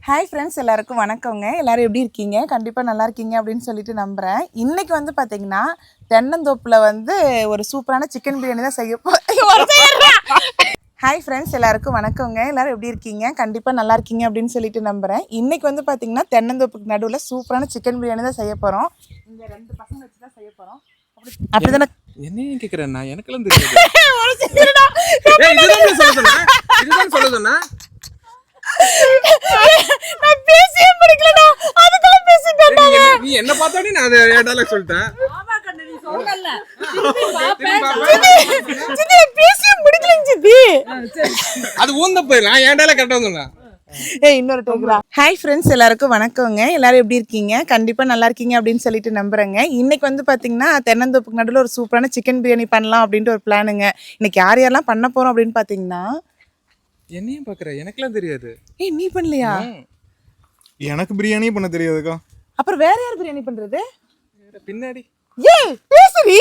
Hi friends, எல்லாருக்கும் வணக்கங்க. எல்லாரும் எப்படி இருக்கீங்க? கண்டிப்பாக நல்லா இருக்கீங்க அப்படின்னு சொல்லிட்டு நம்புகிறேன். இன்றைக்கி வந்து பார்த்தீங்கன்னா தென்னந்தோப்பில் வந்து ஒரு சூப்பரான சிக்கன் பிரியாணி தான் செய்ய ஹாய் ஃப்ரெண்ட்ஸ், எல்லாருக்கும் வணக்கங்க. எல்லாரும் எப்படி இருக்கீங்க? கண்டிப்பாக நல்லா இருக்கீங்க அப்படின்னு சொல்லிட்டு நம்புகிறேன். இன்றைக்கி வந்து பார்த்தீங்கன்னா தென்னந்தோப்புக்கு நடுவில் சூப்பரான சிக்கன் பிரியாணி தான் செய்ய போகிறோம். இங்கே 2 பசங்க வச்சு தான் செய்ய போகிறோம். அப்படிதானே? என்னையும் கேட்குறேன், நான் எனக்கெல்லாம் தெரியாது. இதுதான் சொல்ல சொன்னா நான் பேசியே முடிக்கலடா, அதுக்குள்ள பேசிட்டேன்டா. நீ என்ன பார்த்தானே நான் அதை ஏடால சொல்லிட்டேன். ஆமா கண்ணு, நீ சொல்லல. சித்தி பேசியே முடிக்கலங்க சித்தி. அது ஊந்தப்ப நான் ஏடால கரெக்டா சொன்னேன். இன்னொரு டோக்ரா. ஹாய் ஃப்ரெண்ட்ஸ், எல்லாருக்கும் வணக்கங்க. எல்லாரும் எப்படி இருக்கீங்க? கண்டிப்பாக நல்லா இருக்கீங்க அப்படின்னு சொல்லிட்டு நம்புறேங்க. இன்னைக்கு வந்து பார்த்தீங்கன்னா தென்னந்தோப்புக்கு நடுவில் ஒரு சூப்பரான சிக்கன் பிரியாணி பண்ணலாம் அப்படின்ட்டு ஒரு பிளானுங்க. இன்னைக்கு யார் யாரெல்லாம் பண்ண போகிறோம் அப்படின்னு பார்த்தீங்கன்னா, என்னையும் பார்க்குற, எனக்கெல்லாம் தெரியாது. நீ பண்ணலையா? எனக்கு பிரியாணி பண்ண தெரியாதுக்கா. அப்புறம் வேற யார் பிரியாணி பண்றது? பின்னாடி பேசுறீ.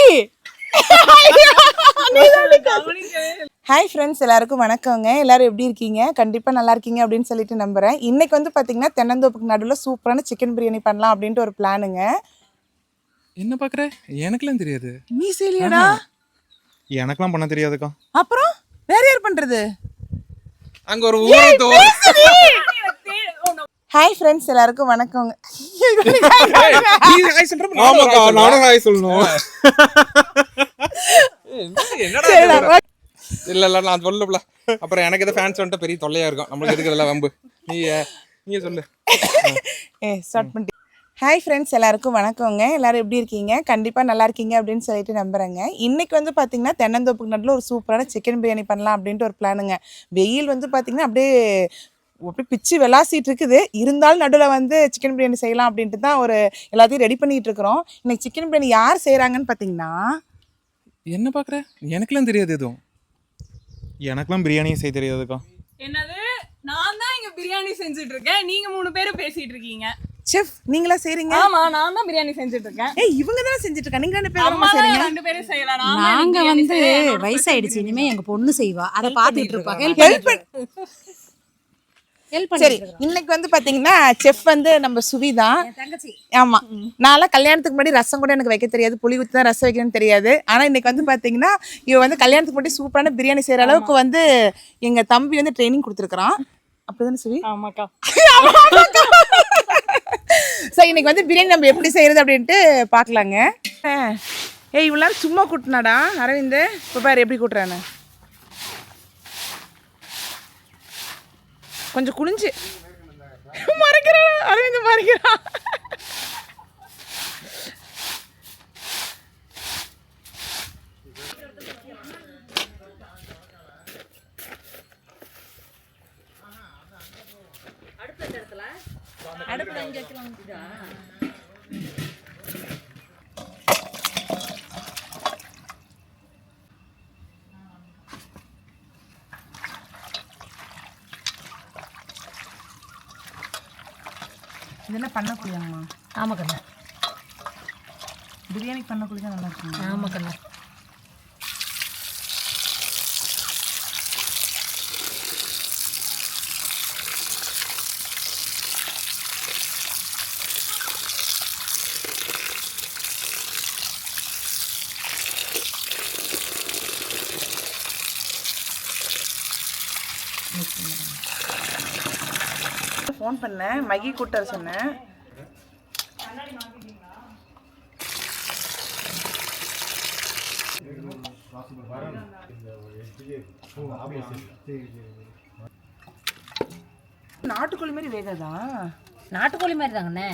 ஹாய் ஃப்ரெண்ட்ஸ், எல்லாருக்கும் வணக்கங்க. எல்லாரும் எப்படி இருக்கீங்க? கண்டிப்பாக நல்லா இருக்கீங்க அப்படின்னு சொல்லிட்டு நம்புறேன். இன்னைக்கு வந்து பார்த்தீங்கன்னா தென்னந்தோப்புக்கு நடுவில் சூப்பரான சிக்கன் பிரியாணி பண்ணலாம் அப்படின்ட்டு ஒரு பிளானுங்க. என்ன பார்க்குற, எனக்கெல்லாம் தெரியாது. நீ செய்யலையாடா? எனக்கெல்லாம் பண்ண தெரியாதுக்கா. அப்புறம் வேற யார் பண்றது? அங்க ஒரு ஊரத்தோ. ஹாய் ஃப்ரெண்ட்ஸ், எல்லாருக்கும் வணக்கங்க. ஆமாக்கா, நானும் ஹாய் சொல்லணும். என்னடா இல்ல நான் சொல்லல. அப்புறம் எனக்கு எது ஃபேன்ஸ் வந்துட்டு பெரிய தொல்லையா இருக்கும். நம்மளுக்கு எதுக்கு இதெல்லாம் வம்பு? நீ சொல்லு. ஸ்டார்ட் பண்ணி. ஹாய் ஃப்ரெண்ட்ஸ், எல்லாருக்கும் வணக்கங்க. எல்லாரும் எப்படி இருக்கீங்க? கண்டிப்பாக நல்லா இருக்கீங்க அப்படின்னு சொல்லிட்டு நம்புறேங்க. இன்றைக்கி வந்து பார்த்தீங்கன்னா தென்னந்தோப்புக்கு நடுவில் ஒரு சூப்பரான சிக்கன் பிரியாணி பண்ணலாம் அப்படின்ட்டு ஒரு பிளானுங்க. வெயில் வந்து பார்த்தீங்கன்னா அப்படியே பிச்சு விளாசிட்டு இருக்குது. இருந்தாலும் நடுவில் வந்து சிக்கன் பிரியாணி செய்யலாம் அப்படின்ட்டு தான் ஒரு எல்லாத்தையும் ரெடி பண்ணிட்டு இருக்கிறோம். இன்னைக்கு சிக்கன் பிரியாணி யார் செய்கிறாங்கன்னு பார்த்தீங்கன்னா, என்ன பார்க்குற, எனக்கெல்லாம் தெரியாது எதுவும். எனக்கெல்லாம் பிரியாணியே செய்ய தெரியாதுக்கா. என்னது? நான் தான் இங்க பிரியாணி செஞ்சுட்டு இருக்கேன், நீங்க 3 பேரும் பேசிட்டு இருக்கீங்க. செஃப் நீங்களா செய்றீங்க? ஆமா, நான் தான் பிரியாணி செஞ்சுட்டு இருக்கேன். இவங்க தானே செஞ்சுட்டு இருக்காங்க. நீங்க 2 பேரும் அம்மா செய்றீங்க. 2 பேரும் செய்யலாம். நாங்க வந்து வயசாயிடுச்சு, இனிமே எங்க பொண்ணு செய்வா, அத பாத்துட்டு இருப்பா. சரி, இன்னைக்கு வந்து பாத்தீங்கன்னா செஃப் வந்து நம்ம சுவிதா தங்கச்சி. ஆமா, நான்லாம் கல்யாணத்துக்கு முன்னாடி ரசம் கூட எனக்கு வைக்க தெரியாது, புளி ஊற்றி தான் ரசம் வைக்கணும்னு தெரியாது. ஆனா இன்னைக்கு வந்து பாத்தீங்கன்னா இவ வந்து கல்யாணத்துக்கு முன்னாடி சூப்பரான பிரியாணி செய்யற அளவுக்கு வந்து எங்க தம்பி வந்து ட்ரைனிங் கொடுத்துருக்கான். அப்படிதானே சுவி? ஆமாக்கா. சரி, இன்னைக்கு வந்து பிரியாணி நம்ம எப்படி செய்யறது அப்படின்ட்டு பாக்கலாங்க. இவ்வளவு சும்மா கூட்டினாடா அரவிந்த். இப்போ பாரு எப்படி கூட்டுறானு. கொஞ்சம் குனிஞ்சு மறைக்கிறான் அரவிந்த், மறைக்கிறான். இதெல்லாம் பண்ணக்கூடியாங்கம்மா? ஆமா கண்ணா, பிரியாணி பண்ணக்கூடிய தான் நல்லா இருக்கும். ஆமா கண்ணா. ஃபோன் பண்ணேன், மகி கூட்ட சொன்னேன். நாட்டுக்கோழி மாதிரி வேகாதா? நாட்டுக்கோழி மாதிரி தாங்கண்ணே.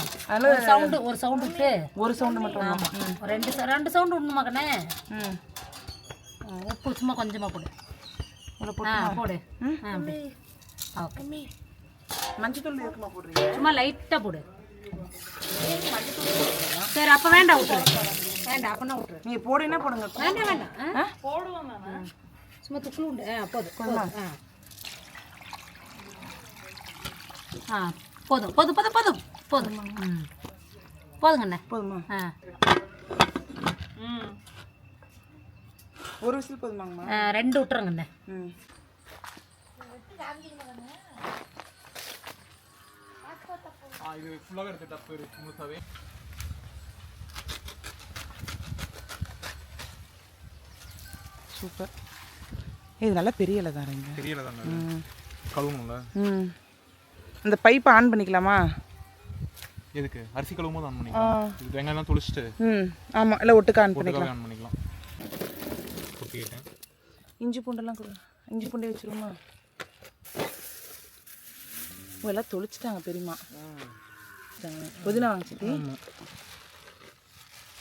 ஒரு சவுண்ட் விட்டு, ஒரு சவுண்டு மட்டும். ஆமா, 2 சவுண்டு விடணுமா கண்ணே? உப்பு சும்மா கொஞ்சமா போடு. போடு. அப்படி. ஓகே. மஞ்சத்தூள் இருக்குமா போடுறீங்க? சும்மா லைட்டா போடு. சரி, அப்ப வேண்டாம் விட்டுரு. வேண்டாம், அப்பனா விட்டுரு. நீங்க போடுனா போடுங்க. வேண்டாம். போடுவாங்க. சும்மா துக்குள் உண்டு. போதும். போதும். போதுங்கண்ணே. போதுமா? ஒரு விசில் போதுமாங்கம்மா? 2 விட்டுருங்கண்ணே. இது ஃபுல்லாவே எடுத்து டப்பு முழுசாவே. சூப்பர். இது நல்லா பெரிய இலை தாருங்க. தெரியல தாங்க கழுவணும்ல. அந்த பைப்பை ஆன் பண்ணிக்கலாமா? எதுக்கு? அரிசி கழுவும் போது ஆன் பண்ணிக்கலாம். இது வெங்காயம்லாம் தொளிச்சிட்டு ஆமாம், இல்லை ஒட்டுக்கா ஆன் பண்ணிக்கலாம். ஆன் பண்ணிக்கலாம். கொட்டிக்கிட்டேன். இஞ்சி பூண்டெல்லாம் கொடு. இஞ்சி பூண்டே வச்சுருவோமா? எல்லாம் தொளிச்சிட்டாங்க பெரியமா. புதினா வாங்க சித்தி.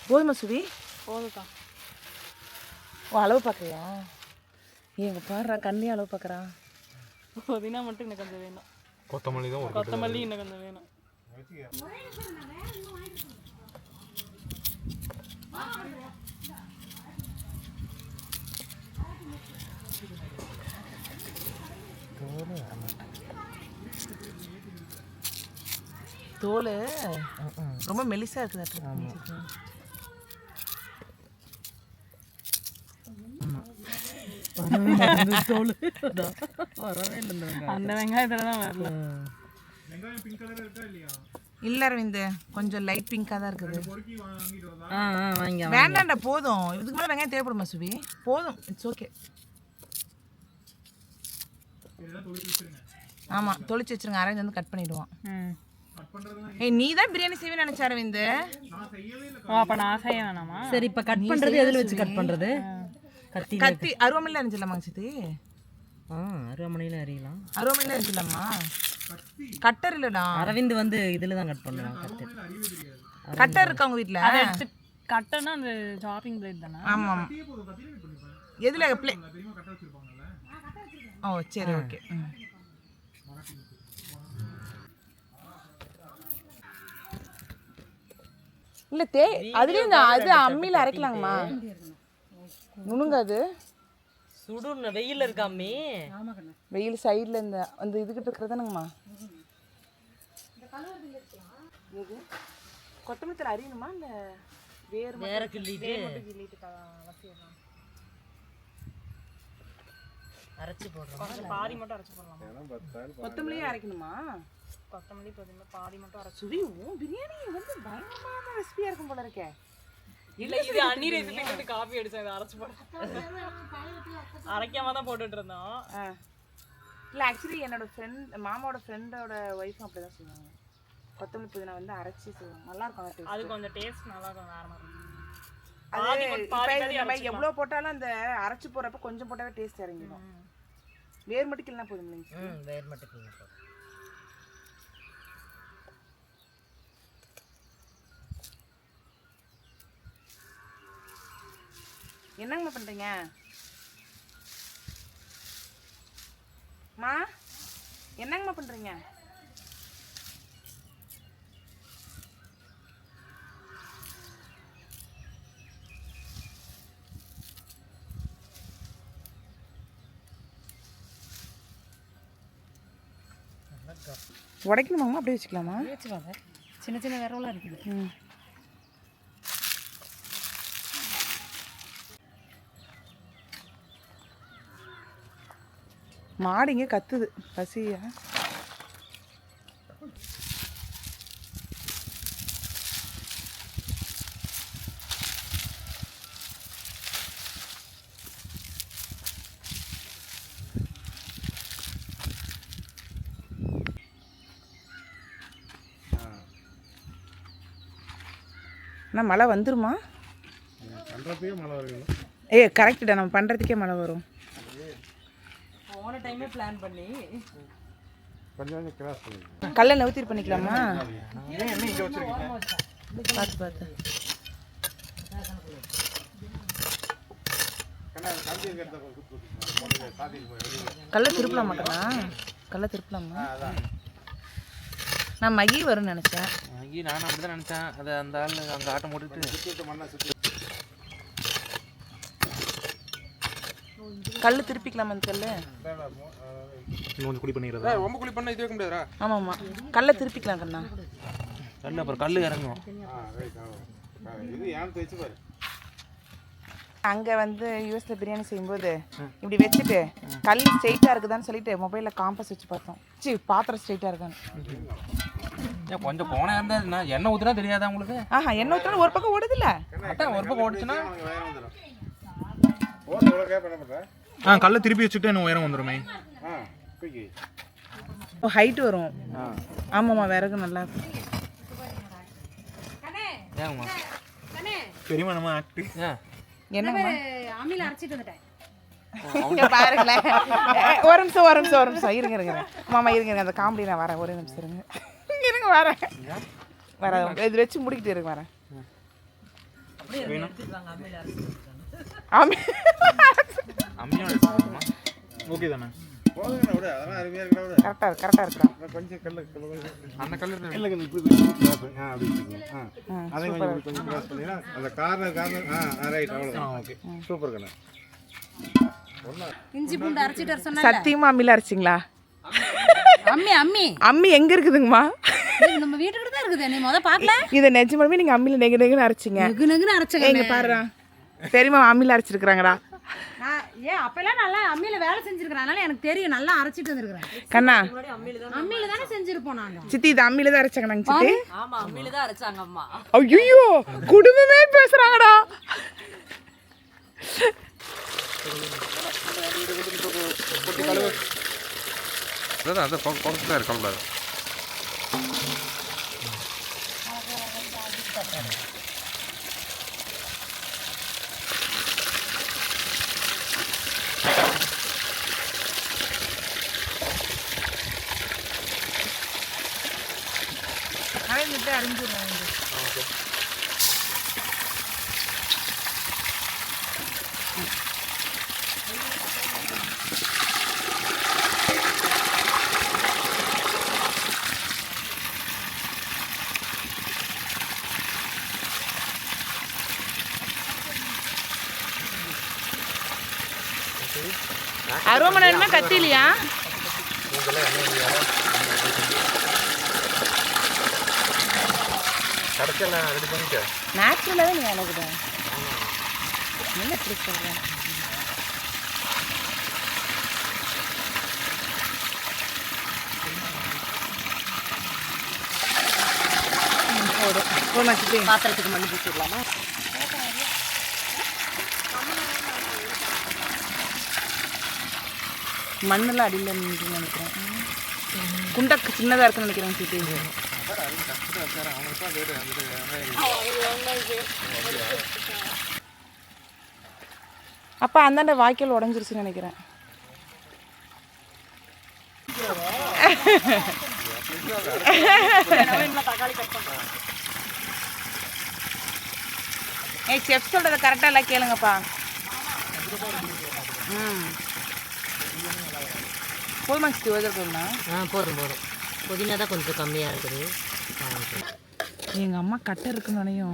கோதுமை சுவி போதுக்கா. ஓ, அளவு பார்க்குறியா? எங்க பாடுறா கண்ணே அளவு பார்க்குறா. புதினா மட்டும் இன்னும் கொஞ்சம் வேணும். கொத்தமல்லி தான் ஒரு கொத்தமல்லி இன்னும் கொஞ்சம் வேணும். தோல் ரொம்ப மெலிசா இருக்குது. அந்த வெங்காயத்துல தான் வரல. வெங்காயம் பிங்க் கலர் இருக்கா இல்லையா? இல்லை அரவிந்த், கொஞ்சம் லைட் பிங்காக தான் இருக்குது. வாங்கி வேண்டாண்டா, போதும். இதுக்கு மேலே வெங்காயம் தேவைப்படுமா சுவி? போதும், இட்ஸ் ஓகே. ஆமாம், தொளிச்சு வச்சுருங்க. அரவிந்த் வந்து கட் பண்ணிவிடுவான். ஏய், நீ தான் பிரியாணி செய்வேன்னு நினச்ச அரவிந்த். அப்போ நான் செய்ய வேணாமா? சரி, இப்போ கட் பண்ணுறது எதில் வச்சு கட் பண்ணுறது? கத்தி அருவாமனையில் அரிஞ்சிடலாமா சித்தி? அருவாமனையில் அறியலாம். அருவாமனையில் அரிஞ்சிடலாமா? கட்டர் இல்லைடா. அரவிந்த் வந்து இதில் தான் கட் பண்ணுறான். கட்டர் இருக்கா உங்கள் வீட்டில்? கட்டர்னா அந்த சாப்பிங் பிளேட் தானே? ஆமாம். எதில் பிளே? ஓ சரி, ஓகே. இல்லை அதுலேயும் அது அம்மியில் அரைக்கலாங்கம்மா. நுணுங்காது. சுடுன்னு வெயில் இருக்காமே. வெயில் சைடில் இந்த அந்த இதுகிட்ட இருக்கிறதானுங்கம்மா. கொத்தமல்லி தலை அறியணுமா? இல்லை வேற கிள்ளிட்டு அரைச்சி போடுறோம். பாதி மட்டும் அரைச்சி போடலாம். கொத்தமல்லியே அரைக்கணுமா? கொத்தமல்லி புதினா பாதி மட்டும் அரைச்சி. சுவி, பிரியாணி வந்து பயங்கரமான ரெசிபியாக இருக்கும் போல இருக்கே. இல்ல, இது அன்னி ரெசிபி காப்பி அடிச்சேன். இதை அரைச்சி போட்டேன். அரைக்காம தான் போட்டுட்டு இருந்தோம். இல்லை, ஆக்சுவலி என்னோட ஃப்ரெண்ட், மாமாவோட ஃப்ரெண்டோட ஒய்ஃபும் அப்படி தான் செய்வாங்க. கொத்தமல்லி புதினா வந்து அரைச்சி செய்வாங்க. நல்லா இருக்கும். அது கொஞ்சம் டேஸ்ட் நல்லா இருக்கும். வேற மாதிரி அது எவ்வளோ போட்டாலும் அந்த அரைச்சி போடுறப்ப கொஞ்சம் போட்டாவே டேஸ்ட் இறங்கிடும். வேர் மட்டும் கிள்ளனா போதும் இல்லைங்க? வேர் மட்டும் கிள்ளனா போதும். என்னங்கம்மா பண்ணுறீங்க? மா, என்னங்கம்மா பண்ணுறீங்க? உடைக்கணுமாம்மா? அப்படியே வச்சுக்கலாமா? வச்சுக்கோங்க. சின்ன சின்ன விரவெல்லாம் இருக்குது. மாடு இங்கே கத்துது பசியா. அண்ணா, மழை வந்துருமா? கரெக்டுடா, நம்ம பண்ணுறதுக்கே மழை வரும். போன டைமே பிளான் பண்ணி கல்லை நவுத்திட்டு பண்ணிக்கலாமா? பார்த்து பார்த்து. கல்லை திருப்பலாம் மாட்டேனா? கல்லை திருப்பலாமா? நான் மகி வரும்னு நினச்சேன். மகி நானும் அப்படி தான் நினச்சேன். அதை அந்த ஆள் அங்கே ஆட்டம் போட்டுட்டு கல் திருப்பிக்கலாமா? அந்த கல் கொஞ்சம் குழி பண்ணிடுறதா? ரொம்ப குழி பண்ணால் இது வைக்க முடியாதா? ஆமாம்மா, கல்லை திருப்பிக்கலாம் கண்ணா. கல் அப்புறம் கல் இறங்கும். அங்கே வந்து யூஎஸில் பிரியாணி செய்யும்போது இப்படி வச்சுட்டு கல் ஸ்ட்ரெயிட்டாக இருக்குதான்னு சொல்லிட்டு மொபைலில் காம்பஸ் வச்சு பார்த்தோம். பாத்திரம் ஸ்ட்ரெயிட்டாக இருக்கான்னு. ஏன் கொஞ்சம் கோணம் இருந்தா எண்ணெய் ஊத்துனா தெரியாதா உங்களுக்கு? ஆஹா, எண்ணெய் ஊற்றினா ஒரு பக்கம் ஓடுதுல்ல. அதான் ஒரு பக்கம் ஓடுச்சுன்னா கல்லை திருப்பி வச்சுட்டு எனக்கு உயரம் வந்துருமே. ஹைட் வரும். ஆமாம்மா, விறகு நல்லா இருக்கும். ஏங்கம்மா பெரியமா நம்ம ஆக்ட் என்னம்மா அம்மியில் அரைச்சிட்டு வந்துட்டேன். பாருங்களேன். ஒரு நிமிஷம் இருங்க மாமா இருங்க, அந்த காமெடி நான் வரேன். ஒரு நிமிஷம் இருங்க வரேன். இது வச்சு முடிக்கிட்டு இருங்க வரேன். ஓகே தானே? கரெக்டாக இருக்கிறோம். அந்த கல்லு இஞ்சி பூண்டு அரைச்சிட்டு வர சொன்னா சத்தியமா அம்மியில் அரைச்சிங்களா? அம்மி எங்க இருக்குதுங்கம்மா? நம்ம வீட்டுக்கிட்ட தான் இருக்குது. நீ முத பார்க்கல? இதை நிஜமாலுமே நீங்க அம்மியில் நெகுன்னு அரைச்சிங்க? நெகுன்னு அரைச்சங்க. எங்க பாரு, பெரியம்மா அம்மியில் அரைச்சிருக்கிறாங்கடா. ஏன் அப்பெல்லாம் நல்லா அம்மியில வேலை செஞ்சிருக்கிறேன், அதனால எனக்கு தெரியும். நல்லா அரைச்சிட்டு வந்துருக்கிறேன். கண்ணா, அம்மியில தானே செஞ்சிருப்போம் நாங்க. சித்தி இது அம்மியில தான் அரைச்சாங்க நாங்க சித்தி. ஆமா, அம்மியில தான் அரைச்சாங்க அம்மா. ஐயோ, குடும்பமே பேசுறாங்கடா. அதான் பக்கத்துல இருக்கக்கூடாது. அருவமனை என்ன கத்திலையா? நேச்சுரலாகவே நீ அழகுதா. என்ன இப்படி சொல்கிறேன்? பாத்திரத்துக்கு மண்ணு பூச்சிடலாமா? மண்ணெல்லாம் அடியில் நினைக்கிறேன். குண்டக்கு சின்னதாக இருக்குன்னு நினைக்கிறேன் சித்தி. அப்பா அந்தாண்ட வாய்க்கால் உடஞ்சிருச்சுன்னு நினைக்கிறேன். ஏய், செஃப் சொல்கிறத கரெக்டாக எல்லாம் கேளுங்கப்பா. போதுமா சித்தி? போதுமா? போதும். புதினா தான் கொஞ்சம் கம்மியாக இருக்குது. எங்கள் அம்மா கட்டர் இருக்குன்னு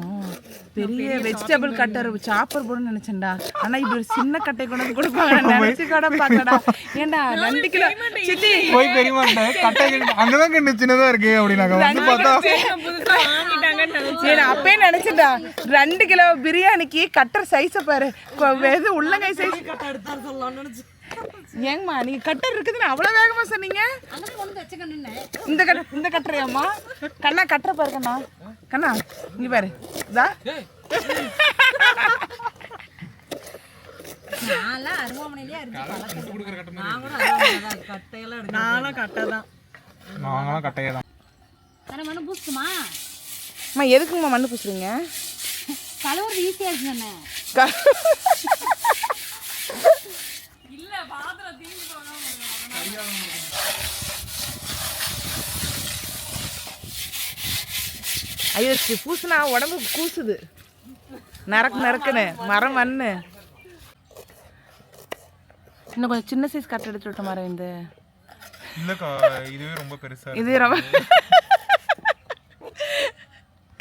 பெரிய வெஜிடபிள் கட்டர் சாப்பர் போடுன்னு நினைச்சேன்டா. ஆனால் இப்படி ஒரு சின்ன கட்டை கொண்டு வந்து கொடுப்பாங்க. நினைச்சு கூட பார்க்கடா. ஏண்டா 2 கிலோ சித்தி போய் பெரியமா கட்டை அங்கதான் கண்ணு சின்னதா இருக்கு அப்படின்னாங்க. வந்து பார்த்தா அப்பயே நினைச்சேன்டா 2 கிலோ பிரியாணிக்கு கட்டர் சைஸை பாரு. எது உள்ளங்கை சைஸ் ஏங்கம்மா நீங்க கட்டர் இருக்குதுன்னு அவ்வளவு வேகமா சொன்னீங்க? இந்த கட்டரையாம்மா? கண்ணா கட்டரை பாரு கண்ணா. கண்ணா இங்க பாரு. இதா நாங்களாம் கட்டையே தான். மண்ணு பூசுமா? அம்மா எதுக்குங்கம்மா மண்ணு பூசுறீங்க? கழுவுறது ஈஸியா இருக்குண்ணே. ஐயோ, பூசுனா உடம்புக்கு கூசுது. நறுக்குன்னு மரம் மண்ணு. இன்னும் கொஞ்சம் சின்ன சைஸ் கட்டை எடுத்து விட்ட மாதிரி இந்த இல்லக்கா, இதுவே ரொம்ப பெருசா. இது ரொம்ப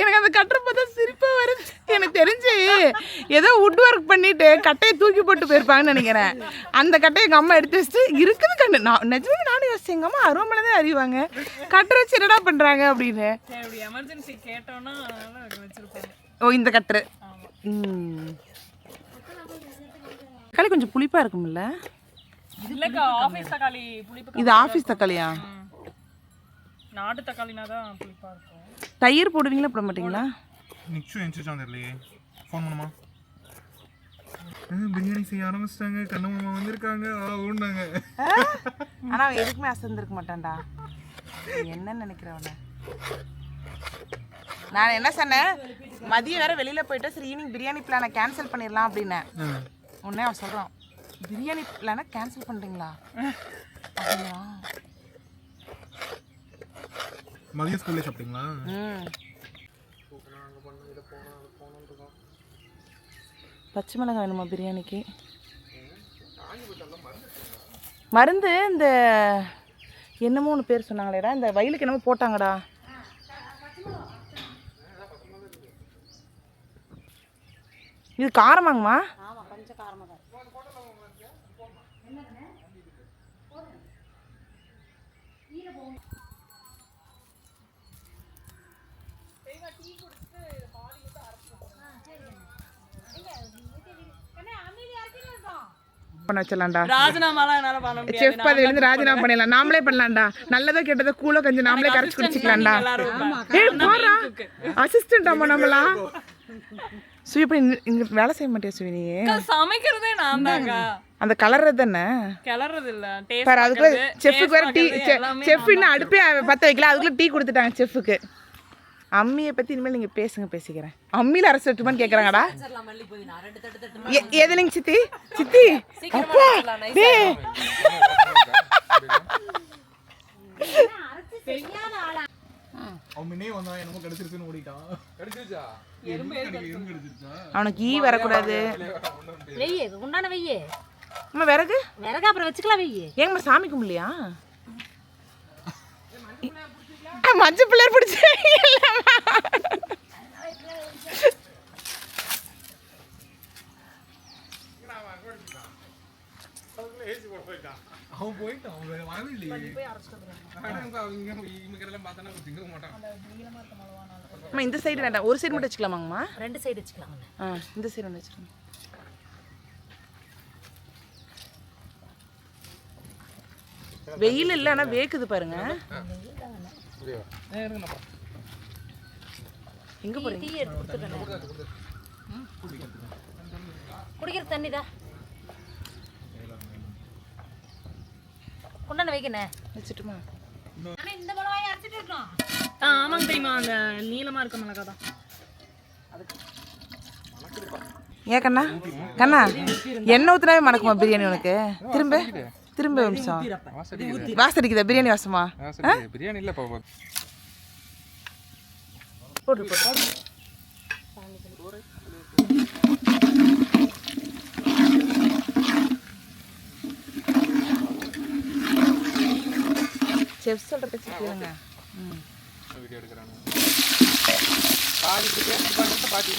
எனக்கு அந்த கட்டரை பார்த்தா சிரிப்பா வருது. எனக்கு தெரிஞ்சு ஏதோ வுட் ஒர்க் பண்ணிட்டு கட்டையை தூக்கி போட்டு போயிருப்பாங்கன்னு நினைக்கிறேன். அந்த கட்டையை எங்கள் அம்மா எடுத்து வச்சுட்டு இருக்குது கண்ணு. நான் நிஜமே நானும் யோசிச்சேன், எங்கள் அம்மா அருவமனை தான் அறிவாங்க, கட்டரை வச்சு என்னடா பண்ணுறாங்க அப்படின்னு. எமர்ஜென்சி கேட்டோம்னா வச்சிருப்பாங்க. ஓ, இந்த கட்டரு. தக்காளி கொஞ்சம் புளிப்பா இருக்கும்ல? இல்லக்கா ஆபீஸ் தக்காளி புளிப்பு இது ஆஃபீஸ் தக்காளியா? நாட்டு தக்காளினா தான் புளிப்பா இருக்கும். தயிர் போடுவீங்களா போட மாட்டீங்களா? நிச்சு எந்திரிச்சான் தெரியலையே. ஃபோன் பண்ணுமா? பிரியாணி செய்ய ஆரம்பிச்சிட்டாங்க. கண்ணம்மா வந்திருக்காங்க. ஓடுனாங்க. ஆனா அவன் எதுக்குமே அசந்திருக்க மாட்டான்டா. என்ன நினைக்கிறவன? நான் என்ன சொன்னேன், மதியம் வேற வெளியில போயிட்டு சரி ஈவினிங் பிரியாணி பிளானை கேன்சல் பண்ணிடலாம் அப்படின்னேன். உடனே அவன் சொல்றான், பிரியாணி பிளானை கேன்சல் பண்றீங்களா? அப்படியா? மதியம் ஸ்கூல்ல சாப்பிட்டீங்களா? பச்சை மிளகாய் வேணுமா பிரியாணிக்கு? மருந்து இந்த என்னமோ ஒன்று பேர் சொன்னாங்களேடா, இந்த வயலுக்கு என்னமோ போட்டாங்கடா. இது காரமாங்கம்மா? ஆமாம் கொஞ்சம் காரமாக தான். பண்ண வச்சிடலாம்டா. ராஜினாமாலாம் என்னால பண்ண முடியாது. செஃப் பதவியிலேருந்து ராஜினாமா பண்ணிடலாம். நாமளே பண்ணலாம்டா. நல்லதோ கெட்டதோ கூலோ கஞ்சி நாமளே கரைச்சி குடிச்சிக்கலாம்டா. ஏய் போறா அசிஸ்டன்ட் அம்மா நம்மளா. சுவி இப்படி இங்க வேலை செய்ய மாட்டியா சுவி? நீ சமைக்கிறதே நான் தாங்க. அந்த கலர் தானே கிளறது இல்ல பாரு. அதுக்குள்ள செஃப்க்கு வேற டீ, செஃப் இன்னும் அடுப்பே பற்ற வைக்கல, அதுக்குள்ள டீ கொடுத்துட்டாங்க செஃப்க்கு. அம்மியை பற்றி இனிமேல் நீங்கள் பேசிக்கிறேன். அம்மியில் அரைச்சி விட்டுமான்னு கேட்குறாங்கடா. எது நீங்கள் சித்தி சித்தி அப்பா டேய் அவனே வந்தா என்னமோ கிடைச்சிருச்சுன்னு ஓடிட்டான். கிடைச்சிருச்சா? எறும்பு கிடைச்சிருச்சா? அவனுக்கு ஈ வரக்கூடாது. வெய்யே உண்டான வெய்யே. அம்மா விறகு விறகு அப்புறம் வச்சுக்கலாம். வெய்யே ஏங்கம்மா சாமி கும்பிடலையா? மஞ்சள் பிள்ளையர் பிடிச்சி அவன் போயிட்டான். அவன் வரவே இல்லையே. அம்மா இந்த சைடு வேண்டாம், ஒரு சைடு மட்டும் வச்சுக்கலாமாங்கம்மா? 2 சைடு வச்சுக்கலாம். இந்த சைடு ஒன்று வச்சுக்கோங்க. வெயில் இல்லை ஆனால் வேக்குது பாருங்க. எங்க போறீங்க? டீ எடுத்து கொடுத்துட்டேன். குடிக்கிற தண்ணி தான் கொண்டாந்து வைக்கணே. வச்சுட்டுமா? ஆனால் இந்த மிளகாயை அரைச்சிட்டு இருக்கோம். ஆமாங்க தெரியுமா, அந்த நீளமா இருக்க மிளகா தான். ஏன் கண்ணா கண்ணா எண்ணெய் ஊத்துனாவே மணக்குமா பிரியாணி உனக்கு? திரும்ப திரும்ப நிமிஷம் வாசடிக்குதா பிரியாணி வாசமா? பிரியாணி இல்ல போட்டு போட்டு செஃப் சொல்ற பேச்சு கேளுங்க. வீடியோ எடுக்கறானே பாதி பேசி பாதி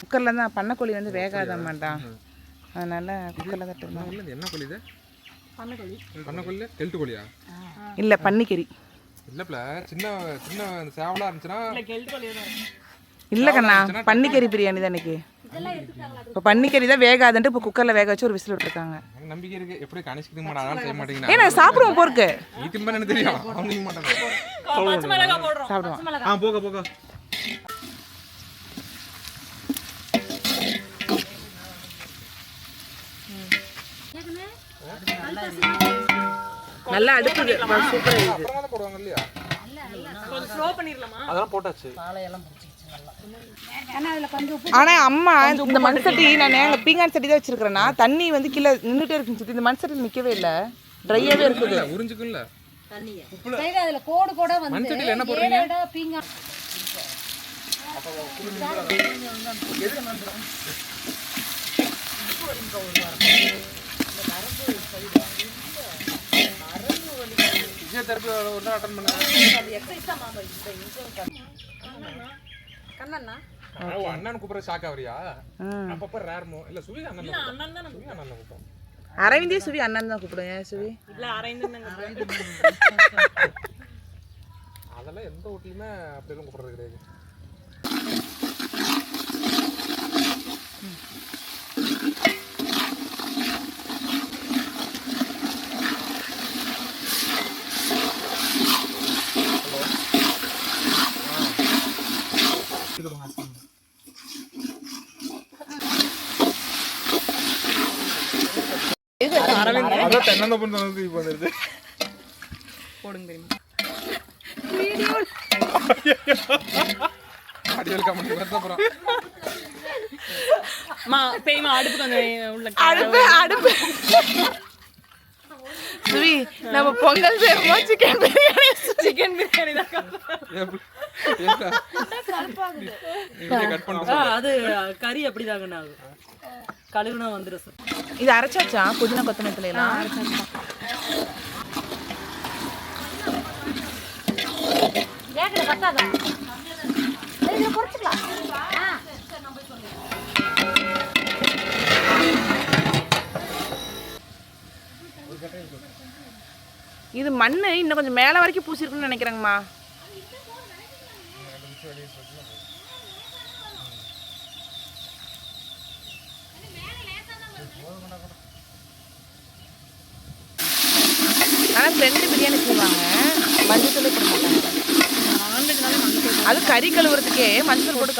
குக்கரில் தான் பண்ணக்கோழி வந்து வேகாத மாட்டான், அதனால குக்கரில் தான் தட்டுமா. என்ன கோழி இது? பண்ணக்கோழி கெல்ட்டு கோழியா? இல்லை பன்னிக்கறி இல்லப்ல சின்ன சின்ன சேவலா இருந்துச்சுன்னா இல்லை கண்ணா, பன்னிக்கறி பிரியாணி தான் இன்னைக்கு. இப்போ பன்னிக்கறி தான் வேகாதுன்ட்டு இப்போ குக்கரில் வேக வச்சு ஒரு விசில் விட்டுருக்காங்க. நம்பிக்கை இருக்கு. எப்படி கணிச்சுக்க மாட்டாங்க செய்ய மாட்டீங்கன்னா? ஏன்னா சாப்பிடுவோம் போருக்கு. நீ திம்ப எனக்கு தெரியும், அவங்க மாட்டாங்க. பச்சை மிளகா போடுறோம். சாப்பிடுவோம். போக போக நல்லா அடுப்புது சூப்பராக இருக்குது. அப்புறமா தான் போடுவாங்க இல்லையா? கொஞ்சம் ஸ்லோ பண்ணிரலாமா? அதெல்லாம் போட்டாச்சு. ஆனால் அம்மா இந்த மண் சட்டி நான் பீங்கான் சட்டி தான் வச்சிருக்கிறேன்னா தண்ணி வந்து கீழே நின்றுட்டே இருக்குன்னு சொல்லி இந்த மண் சட்டியில் நிற்கவே இல்லை, ட்ரையாகவே இருக்குது. உறிஞ்சுக்கும்ல அதுல கோடு கூட வந்து மண் சட்டியில் என்ன போடுறீங்க? பீங்கா பிசியோதெரபி ஒரு நாள் அட்டன் பண்ணேன். கண்ணண்ணா அண்ணன் கூப்பிடுற ஷாக் ஆவறியா? அப்பப்ப ரேர்மோ இல்ல சுவி அண்ணன் அண்ணன் தான் சுவி அண்ணன் கூப்பிடுறோம். அரவிந்தே சுவி அண்ணன் தான் கூப்பிடுவேன். சுவி இல்ல அரைந்து அதெல்லாம் எந்த வீட்லயுமே அப்படி எதுவும் கூப்பிடுறது கிடையாது. அதான் தென்னந்தோப்புன்னு சொன்னது இப்போ வந்துருது. போடுங்க தெரியுமா அடியல் கமெண்ட் வருது அப்புறம். பேய்மா அடுப்பு கொஞ்சம் உள்ள அடுப்பு சுவி நம்ம பொங்கல் செய்வோமா சிக்கன் பிரியாணி? சிக்கன் பிரியாணி தான் கட் பண்ண அது கறி அப்படிதாங்கண்ணா கழுவுனா வந்துடும் சார். இது அரைச்சாச்சா புதினா கொத்தமல்லி எல்லாம்? கேட்குற பத்தாதா இதில் பொறுத்துக்கலாம். இது மண்ணு இன்னும் கொஞ்சம் மேலே வரைக்கும் பூசிருக்குன்னு நினைக்கிறேங்கம்மா. ஆனால் ஃப்ரெண்டு பிரியாணி செய்வாங்க, மஞ்சள் தூள் போட மாட்டாங்க. அது கறி கழுவுறதுக்கே மஞ்சள் போட்டு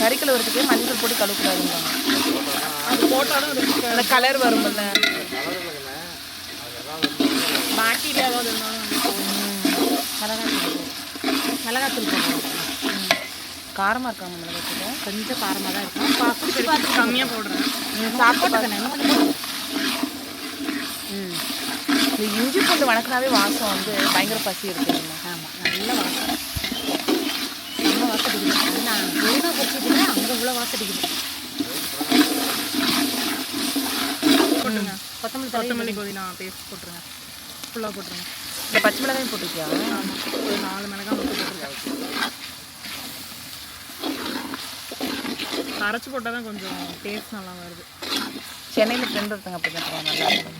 கறி கழுவுறதுக்கே மஞ்சள் போட்டு கழுவக்கூடாதுங்க. அது போட்டாலும் அந்த கலர் வரும்ல. பாட்டியில் ஏதாவது இருந்தாலும் மிளகாத்தூள் போடுறோம். காரமாக இருக்காங்க மிளகாத்தூள்? கொஞ்சம் காரமாக தான் இருக்கும். பார்த்து கம்மியாக போடுறேன். சாப்பிட்டு இந்த இஞ்சி பூண்டு வணக்கினாவே வாசம் வந்து பயங்கர பசி இருக்குதுங்க. ஆமாம், நல்ல வாசம். நல்ல வாசம் அடிக்குது. அது நான் ஒழுங்காக பொறிச்சிட்டுனா அங்கே இவ்வளோ வாசம் அடிக்குது. போட்டுருங்க. கொத்தமல்லி புதினா பேஸ்ட் போட்டுருங்க. ஃபுல்லாக போட்டுருங்க. இந்த பச்சை மிளகாயும் போட்டுருக்கியா? ஆமாம், ஒரு 4 மிளகாய் மட்டும் போட்டுருக்கேன். அரைச்சி போட்டால் தான் கொஞ்சம் டேஸ்ட் நல்லா வருது. சென்னையில் ஃப்ரெண்ட் ஒருத்தங்க அப்படி தான் நல்லா இருக்கும்.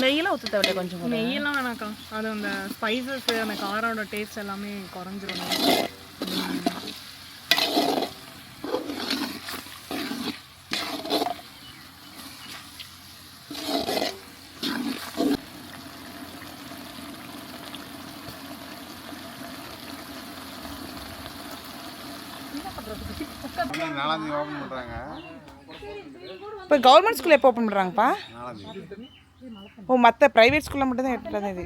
நெய்யெல்லாம் ஊற்ற தேவையில்ல கொஞ்சம் கூட? நெய்யெல்லாம் வேணாக்கா, அது அந்த ஸ்பைசஸ் அந்த காரோட டேஸ்ட் எல்லாமே குறைஞ்சிரும். இப்போ கவர்மெண்ட் ஸ்கூல் எப்போ ஓப்பன் பண்ணுறாங்கப்பா? ஓ, மற்ற ப்ரைவேட் ஸ்கூலில் மட்டும்தான் 8ஆம் தேதி.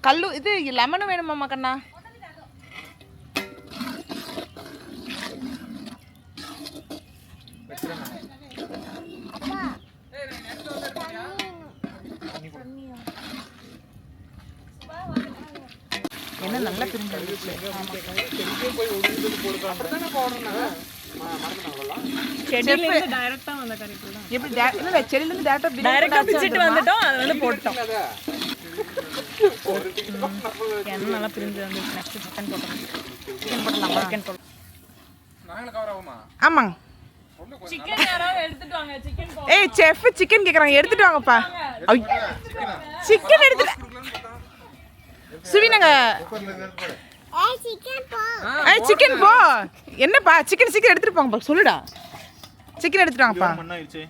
கல்லு இது லெமனும் வேணுமாம்மா கண்ணா? என்ன நல்லா பிரிஞ்சு செடியிலேருந்து டைரக்டா வந்த கறிக்கு தான். எப்படி இல்லை செடியிலேருந்து டைரக்டா பிச்சிட்டு வந்துட்டோம், அது வந்து போட்டோம். எண்ணெய் நல்லா பிரிஞ்சு வந்து நெக்ஸ்ட் சிக்கன் போட்டோம். சிக்கன் போடலாமா? சிக்கன் போடலாம். நாங்களே கவர் ஆகுமா? ஆமாங்க. சிக்கன் யாராவது எடுத்துட்டு வாங்க. சிக்கன் போ. ஏய் செஃப் சிக்கன் கேக்குறாங்க, எடுத்துட்டு வாங்கப்பா. சிக்கன் எடுத்துட்டு சுவினங்க. ஏய் சிக்கன் போ. என்னப்பா சிக்கன் சீக்கிரம் எடுத்துட்டு போங்கப்பா. சொல்லுடா, சிக்கன் எடுத்துட்டு வாங்கப்பா. மண்ணாயிருச்சு.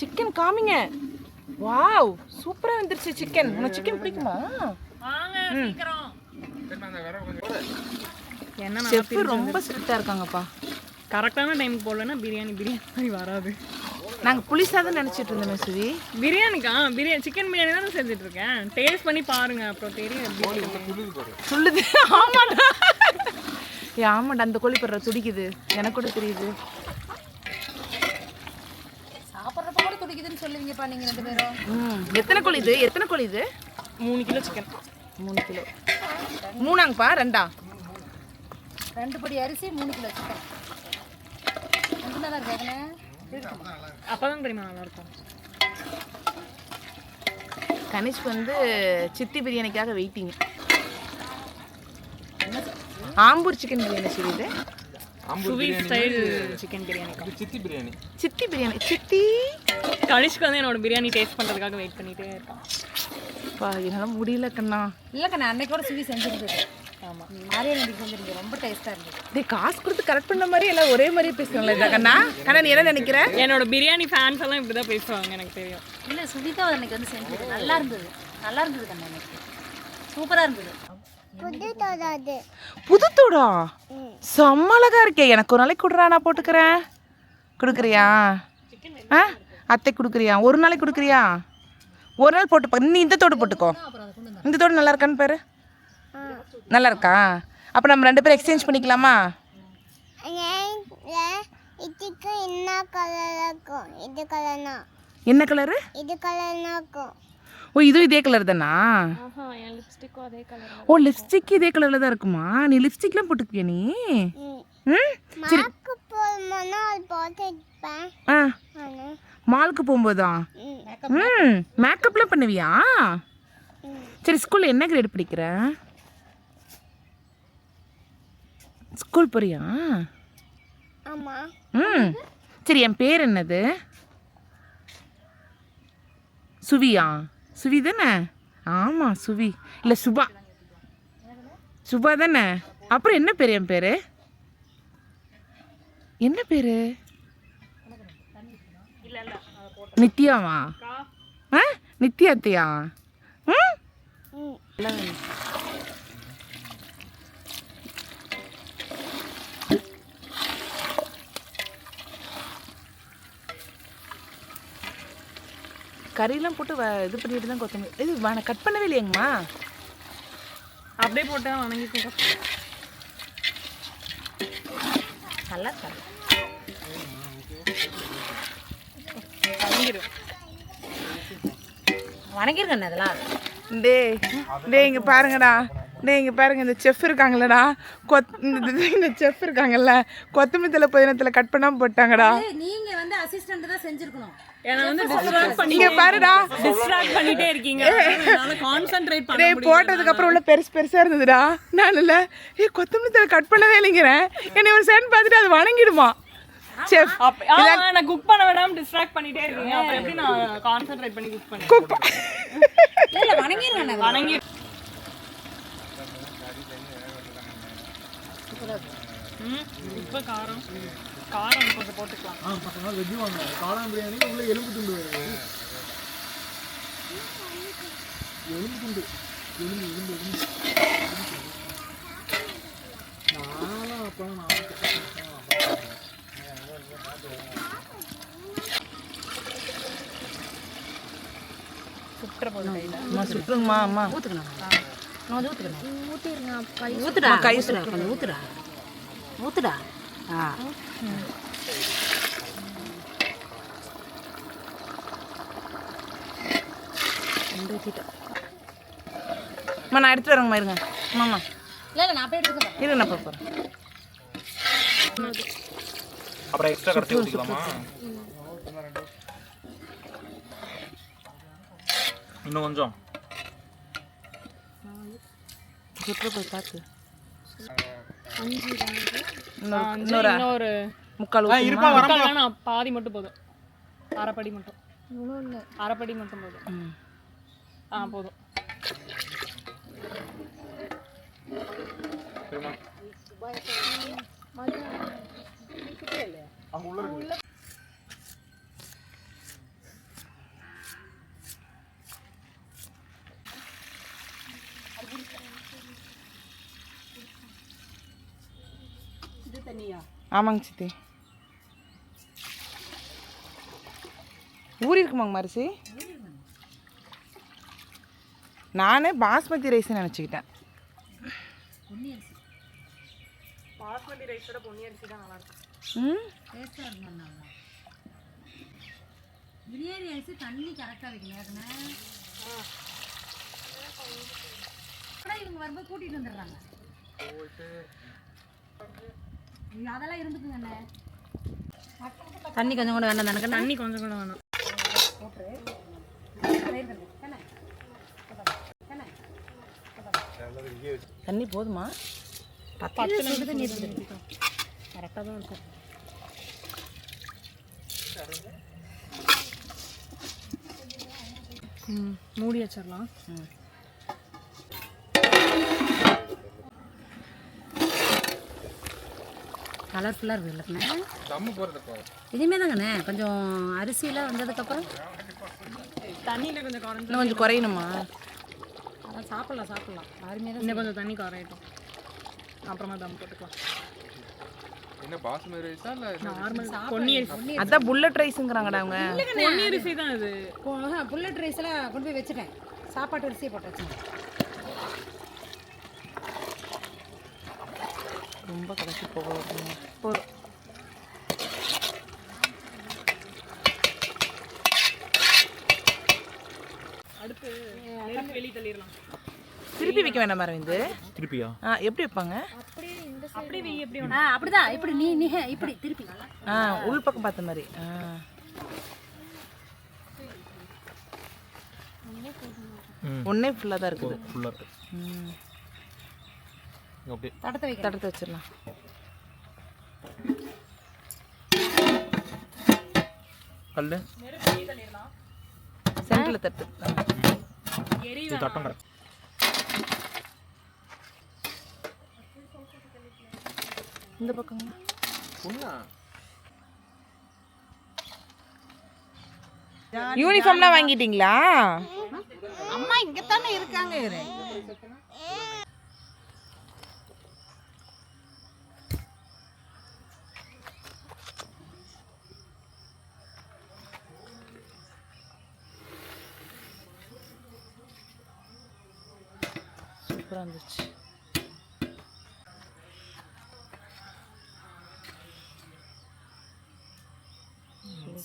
சிக்கன் காமிங்க. வாவ், சூப்பரா வந்துருச்சு சிக்கன். உனக்கு சிக்கன் பிடிக்குமா? வாங்க சீக்கிரம். என்ன செஃப் ரொம்ப ஸ்ட்ரிக்ட்டா இருக்காங்கப்பா. கரெக்டான டைமுக்கு போடலன்னா பிரியாணி மாதிரி வராது. நாங்கள் புளிசாதம் நினச்சிட்டு இருந்தோம் சுவி. பிரியாணிக்கா சிக்கன் பிரியாணி தானே செஞ்சுட்டு இருக்கேன். டேஸ்ட் பண்ணி பாருங்க, அப்புறம் தெரியும். சொல்லுது. ஆமாடா, ஆமாண்டா, அந்த கோழி படுற துடிக்குது, எனக்கு கூட தெரியுது. சாப்பிட்றப்ப கூட துடிக்குதுன்னு சொல்லுவீங்கப்பா நீங்கள் 2 பேரும். எத்தனை கோழி இது? எத்தனை கோழி இது? 3 கிலோ சிக்கன். 3 கிலோ. 3ஆங்கப்பா? 2ஆ? 2 படி அரிசி 3 கிலோ சிக்கன். சவுண்டாக தான் இருக்காங்கண்ணே. அப்பதான் தெரியுமா நல்லா இருக்கும். கனிஷ்க்கு வந்து சித்தி பிரியாணிக்காக வெயிட்டிங். ஆம்பூர் சிக்கன் பிரியாணி சொல்லிது. சுவி ஸ்டைல் சிக்கன் பிரியாணி. சித்தி பிரியாணி. சித்தி பிரியாணி. சித்தி கனிஷ்க்கு வந்து என்னோட பிரியாணி டேஸ்ட் பண்றதுக்காக வெயிட் பண்ணிட்டே இருக்கான். பா என்னால முடியல கண்ணா. இல்லை கண்ணா, அன்னைக்கு கூட சுவி செஞ்சுருந்தது. ஆமாம், ஆரியா நம்பிக்கை செஞ்சுருந்தது, ரொம்ப டேஸ்ட்டாக இருந்தது. டேய் காசு கொடுத்து கரெக்ட் பண்ண மாதிரி எல்லாம் ஒரே மாதிரியே பேசுவாங்களே இதா கண்ணா. கண்ணா நீ என்ன நினைக்கிற? என்னோட பிரியாணி ஃபேன்ஸ் எல்லாம் இப்படிதான் பேசுவாங்க, எனக்கு தெரியும். இல்லை, சுவிதா அன்னைக்கு வந்து செஞ்சது நல்லா இருந்தது. நல்லா இருந்தது கண்ணா, எனக்கு சூப்பராக இருந்தது. புதுத்தோடா செம்ம அழகா இருக்கே. எனக்கு ஒரு நாளைக்கு கொடுறா, நான் போட்டுக்கிறேன். கொடுக்குறியா? ஆ அத்தை கொடுக்குறியா? ஒரு நாளைக்கு கொடுக்குறியா? ஒரு நாள் போட்டு நீ இந்த தோடு போட்டுக்கோ. இந்த தோடு நல்லா இருக்கான்னு பாரு. நல்லா இருக்கா? அப்போ நம்ம 2 பேரும் எக்ஸ்சேஞ்ச் பண்ணிக்கலாமா? என்ன கலரு? ஓ இதுவும் இதே கலர் தானா? ஓ லிப்ஸ்டிக் இதே கலர்ல தான் இருக்குமா? நீ லிப்ஸ்டிக்லாம் போட்டுக்குவியா நீ? சரி. ஆ மாலுக்கு போகும்போதா? மேக்கப்லாம் பண்ணுவியா? சரி, ஸ்கூலில் என்ன கிரேட் படிக்கிற? ஸ்கூல் போறியா? சரி, என் பேர் என்னது? சுவியா? சுவி தானே? ஆமாம் சுவி. இல்லை சுபா. சுபா தானே? அப்புறம் என்ன பேர்? என் பேர் என்ன பேர்? நித்யாவா? ஆ நித்யாத்தியா? கறியெல்லாம் போட்டு இது பண்ணிட்டு தான் கொத்தமல்லி. இது கட் பண்ணவே இல்லையங்கம்மா. அப்படியே போட்டா வணங்கிக்கோ. நல்லா இருக்கா? வணங்கிருக்கண்ணா இதெல்லாம். டேய் இங்கே பாருங்கடா. டேய் இங்கே பாருங்க, இந்த செஃப் இருக்காங்களடா. இந்த செஃப் இருக்காங்கல்ல, கொத்தமல்லி தலை புதினத்தில் கட் பண்ணாமல் போட்டாங்கடா. நீங்க வந்து அசிஸ்டன்ட் தான் செஞ்சிருக்கணும். ஏன்னா வந்து டிஸ்ட்ராக்ட் பண்ணி இங்கே பாருடா, டிஸ்ட்ராக்ட் பண்ணிட்டே இருக்கீங்க. அதனால கான்சென்ட்ரேட் பண்ண டேய் போட்டதுக்கு அப்புறம் உள்ள பெருசா இருந்ததுடா. நான் இல்லை கொத்தமல்லி தலை கட் பண்ணவே இல்லைங்கிறேன். என்னை ஒரு செகண்ட் பார்த்துட்டு அது வணங்கிடுமா செஃப்? நான் குக் பண்ண விடாம டிஸ்ட்ராக்ட் பண்ணிட்டே இருக்கீங்க. அப்புறம் எப்படி நான் கான்சென்ட்ரேட் பண்ணி குக் பண்ணேன்? இல்ல வணங்கிருக்கண்ணா. வணங்கி உப்பு காரம் கொஞ்சம் போட்டுக்கலாம். வெஜ்ஜு வாங்க. காளான் பிரியாணி உள்ள எலும்பு துண்டு. எலும்பு துண்டு. எலும்பு நானும் அப்போ சுற்றுங்கம்மா. அம்மா ஊத்துக்கணும். நான் வந்து ஊத்துக்கணும். ஊத்துடா. கை கொஞ்சம் ஊத்துடா. ஊத்துடா. அம்மா நான் எடுத்து வரேங்கம்மா. இருங்க அம்மா. இல்லை நான் போய் எடுத்துக்கிறேன். இருங்க நான் போகிறேன். அப்புறம் எக்ஸ்ட்ரா கடைசி ஊற்றிக்கலாமா? இன்னும் கொஞ்சம் போய் பார்த்து இன்னொரு முக்கால் நான் பாதி மட்டும் போதும். அரைப்படி மட்டும். அரைப்படி மட்டும் போதும். போதும். ஆமாங்க சித்தி. ஊறி இருக்குமாங்க அரிசி? நானே பாஸ்மதி ரைஸ் நினச்சிக்கிட்டேன். பாஸ்மதி ரைஸோட பொன்னி அரிசி தான் நல்லா இருக்கும். டேஸ்ட்டாக இருக்கும். நல்லா பிரியாணி அரிசி தண்ணி கரெக்டாக வைக்கணும். இவங்க வரும்போது கூட்டிகிட்டு வந்துடுறாங்க. அதெல்லாம் இருந்துக்குங்கண்ணே. தண்ணி கொஞ்சம் கூட வேண்டாம் தானே தண்ணி கொஞ்சம் கூட வேணும். தண்ணி போதுமா? 10 சுடு தண்ணி கரெக்டாக தான் இருக்கும். மூடி வச்சிடலாம். கலர்ஃபுல்லாக இருக்குது இல்லைண்ணே. தம்மு போகிறதுக்கு இனிமே தாங்கண்ணே கொஞ்சம் அரிசியெலாம் வந்ததுக்கப்புறம் தண்ணியில் கொஞ்சம் குறைஞ்சி இன்னும் கொஞ்சம் குறையணுமா? அதான் சாப்பிட்லாம் யாருமே தான் இன்னும் கொஞ்சம் தண்ணி குறையட்டும், அப்புறமா தம் போட்டுக்கலாம். என்ன பாசுமதி ரைஸா இல்லை நார்மல் பொன்னி அரிசி. அதான் புல்லட் ரைஸுங்கிறாங்கடா அவங்க. பொன்னி அரிசி தான் இது. புல்லட் ரைஸ்லாம் கொண்டு போய் வச்சுட்டேன், சாப்பாட்டு அரிசியை போட்டு வச்சேன். ரொம்ப கடைசி போகும். போதும். அடுத்து வெளியே தள்ளிடலாம். திருப்பி வைக்க வேண்டாம் அரவிந்து. திருப்பியா? எப்படி வைப்பாங்க? அப்படியே வெய். எப்படி அப்படிதான், இப்படி நீ இப்படி திருப்பி உள் பக்கம் பார்த்த மாதிரி. ஒன்னே ஃபுல்லாக தான் இருக்குது. ஃபுல்லாக இருக்கு. அப்படியே தடத்தை வச்சிடலாம். கல் சென்டரில் தட்டு. இது தட்டம் கரெக்ட். இந்த பக்கம் யூனிஃபார்ம்லாம் வாங்கிட்டீங்களா? அம்மா இங்கே தானே இருக்காங்க. சூப்பராக இருந்துச்சு.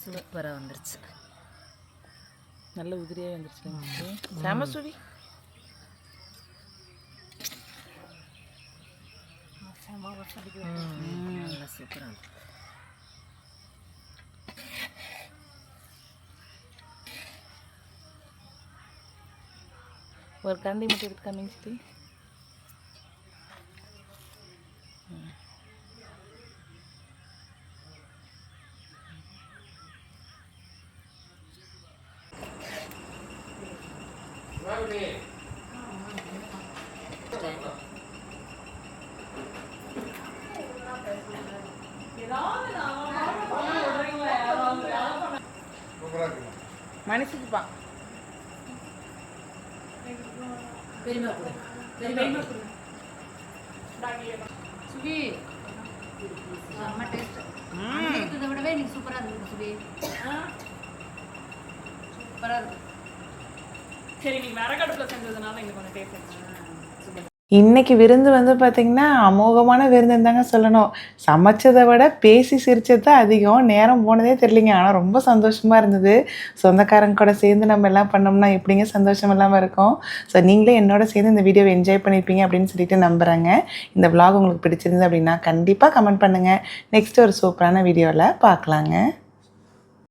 சூப்பராக வந்துருச்சு. நல்ல உதிரியாக வந்துருச்சு. செம சுடி. நல்லா சூப்பராக. ஒரு கரண்டி மட்டும் எடுத்து காமிச்சிட்டு. மனசுக்குப்பா பெருமை கொடு, பெருமை கொடு. சுபி செம்ம டேஸ்ட். இதை விடவே இன்னைக்கு சூப்பராக இருக்குது சுபி. சூப்பராக இருக்குது. சரி, நீ விறகடுப்பில் செஞ்சதுனால எனக்கு கொஞ்சம் டேஸ்ட். இன்னைக்கு விருந்து வந்து பார்த்திங்கன்னா அமோகமான விருந்துன்னு தாங்க சொல்லணும். சமைச்சதை விட பேசி சிரிச்சது தான் அதிகம். நேரம் போனதே தெரியலிங்க. ஆனால் ரொம்ப சந்தோஷமாக இருந்தது. சொந்தக்காரங்க கூட சேர்ந்து நம்ம எல்லாம் பண்ணோம்னா எப்படிங்க சந்தோஷம் இல்லாமல் இருக்கும். ஸோ நீங்களே என்னோட சேர்ந்து இந்த வீடியோவை என்ஜாய் பண்ணியிருப்பீங்க அப்படின்னு சொல்லிட்டு நம்புகிறேங்க. இந்த vlog உங்களுக்கு பிடிச்சிருந்து அப்படின்னா கண்டிப்பாக கமெண்ட் பண்ணுங்கள். நெக்ஸ்ட் ஒரு சூப்பரான வீடியோவில் பார்க்கலாங்க.